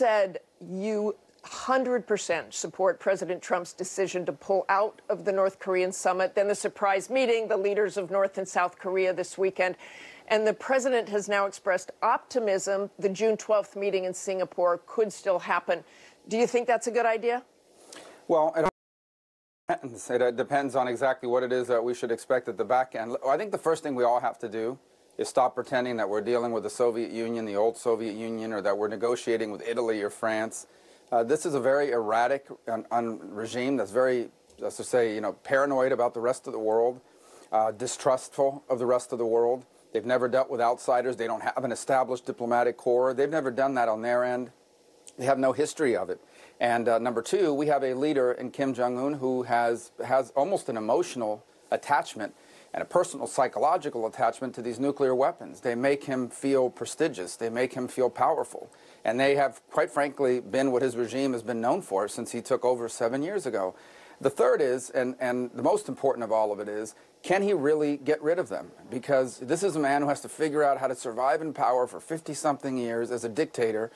said you 100% support President Trump's decision to pull out of the North Korean summit, then the surprise meeting, the leaders of North and South Korea this weekend. And the president has now expressed optimism the June 12th meeting in Singapore could still happen. Do you think that's a good idea? Well, it depends on exactly what it is that we should expect at the back end. I think the first thing we all have to do is stop pretending that we're dealing with the Soviet Union, the old Soviet Union, or that we're negotiating with Italy or France. This is a very erratic regime that's very, let's just say, paranoid about the rest of the world, distrustful of the rest of the world. They've never dealt with outsiders. They don't have an established diplomatic corps. They've never done that on their end. They have no history of it. And number two, we have a leader in Kim Jong-un who has almost an emotional attachment and a personal psychological attachment to these nuclear weapons. They make him feel prestigious. They make him feel powerful. And they have, quite frankly, been what his regime has been known for since he took over 7 years ago. The third is, and the most important of all of it is, can he really get rid of them? Because this is a man who has to figure out how to survive in power for 50-something years as a dictator,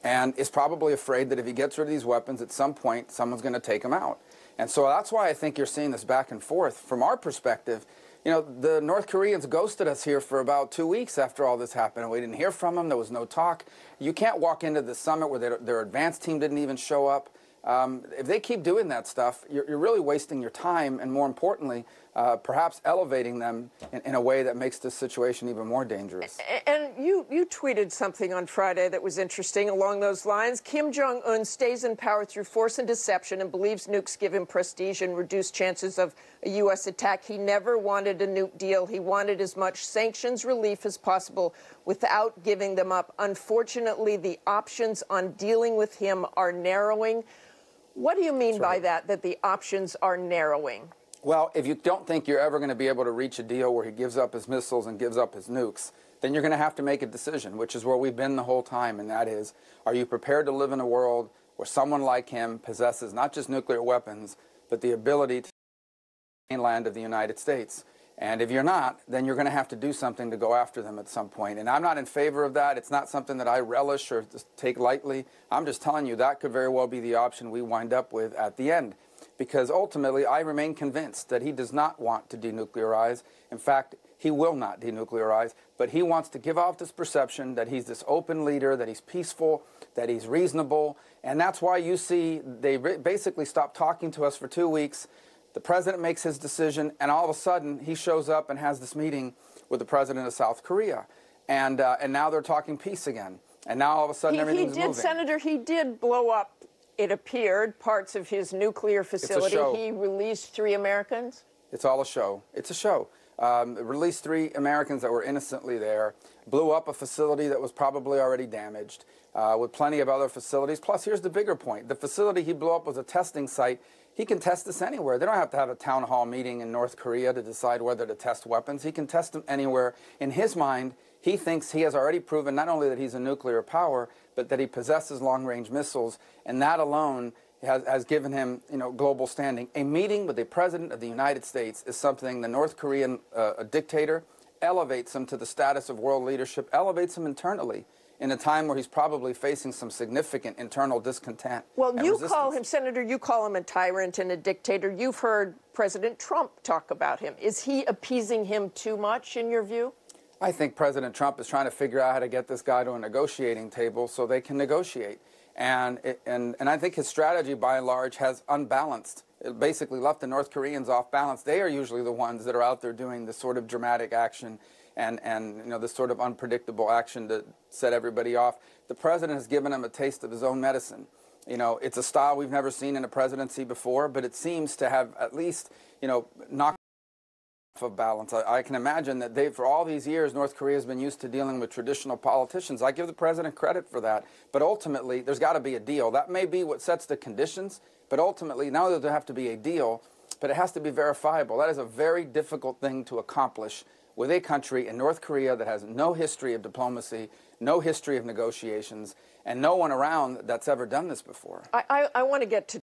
and is probably afraid that if he gets rid of these weapons, at some point, someone's going to take him out. And so that's why I think you're seeing this back and forth. From our perspective, the North Koreans ghosted us here for about 2 weeks after all this happened, and we didn't hear from them. There was no talk. You can't walk into the summit where their advance team didn't even show up. If they keep doing that stuff, you're really wasting your time, and more importantly, perhaps elevating them in a way that makes this situation even more dangerous. And you tweeted something on Friday that was interesting along those lines. Kim Jong-un stays in power through force and deception and believes nukes give him prestige and reduce chances of a U.S. attack. He never wanted a nuke deal. He wanted as much sanctions relief as possible without giving them up. Unfortunately, the options on dealing with him are narrowing. What do you mean by that the options are narrowing? Well, if you don't think you're ever going to be able to reach a deal where he gives up his missiles and gives up his nukes, then you're going to have to make a decision, which is where we've been the whole time, and that is, are you prepared to live in a world where someone like him possesses not just nuclear weapons, but the ability to the mainland of the United States? And if you're not, then you're going to have to do something to go after them at some point. And I'm not in favor of that. It's not something that I relish or just take lightly. I'm just telling you that could very well be the option we wind up with at the end. Because ultimately, I remain convinced that he does not want to denuclearize. In fact, he will not denuclearize, but he wants to give off this perception that he's this open leader, that he's peaceful, that he's reasonable. And that's why you see they basically stopped talking to us for 2 weeks. The president makes his decision, and all of a sudden, he shows up and has this meeting with the president of South Korea. And now they're talking peace again. And now all of a sudden, everything's moving. Senator, he did blow up, it appeared, parts of his nuclear facility. It's a show. He released 3 Americans? It's all a show. It's a show. Released 3 Americans that were innocently there, blew up a facility that was probably already damaged, with plenty of other facilities. Plus, here's the bigger point. The facility he blew up was a testing site. He can test this anywhere. They don't have to have a town hall meeting in North Korea to decide whether to test weapons. He can test them anywhere. In his mind, he thinks he has already proven not only that he's a nuclear power, but that he possesses long-range missiles, and that alone has given him, global standing. A meeting with the President of the United States is something the North Korean dictator elevates him to the status of world leadership, elevates him internally in a time where he's probably facing some significant internal discontent. Well, you call him, Senator, you call him a tyrant and a dictator. You've heard President Trump talk about him. Is he appeasing him too much, in your view? I think President Trump is trying to figure out how to get this guy to a negotiating table so they can negotiate. And I think his strategy, by and large, has unbalanced. It basically left the North Koreans off balance. They are usually the ones that are out there doing this sort of dramatic action and this sort of unpredictable action to set everybody off. The president has given him a taste of his own medicine. It's a style we've never seen in a presidency before, but it seems to have at least, knocked of balance. I can imagine that for all these years, North Korea has been used to dealing with traditional politicians. I give the president credit for that. But ultimately, there's got to be a deal. That may be what sets the conditions, but ultimately, now that there have to be a deal, but it has to be verifiable. That is a very difficult thing to accomplish with a country in North Korea that has no history of diplomacy, no history of negotiations, and no one around that's ever done this before. I want to get to